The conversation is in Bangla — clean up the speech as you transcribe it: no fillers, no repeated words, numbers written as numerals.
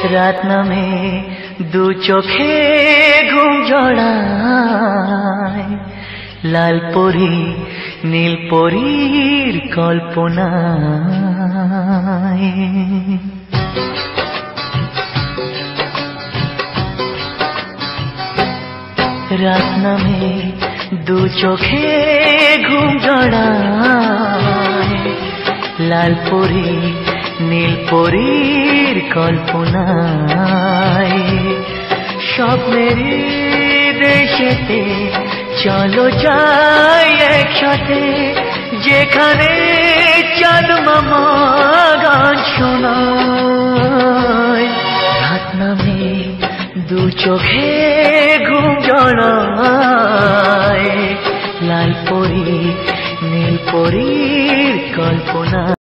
রাত নামে দু চোখে ঘুম জড়ায়, লাল পরি নীল পরীর কল্পনায়। রাত নামে দু চোখে ঘুম জড়ায়, লাল পরি নীল পরীর কল্পনায়। স্বপ্নেরই দেশেতে চলো যাই একসাথে, যেখানে চাঁদ মামা গান শোনায়। রাত নামে দু চোখে ঘুম জড়ায়, লাল পরি নীল পরীর কল্পনা।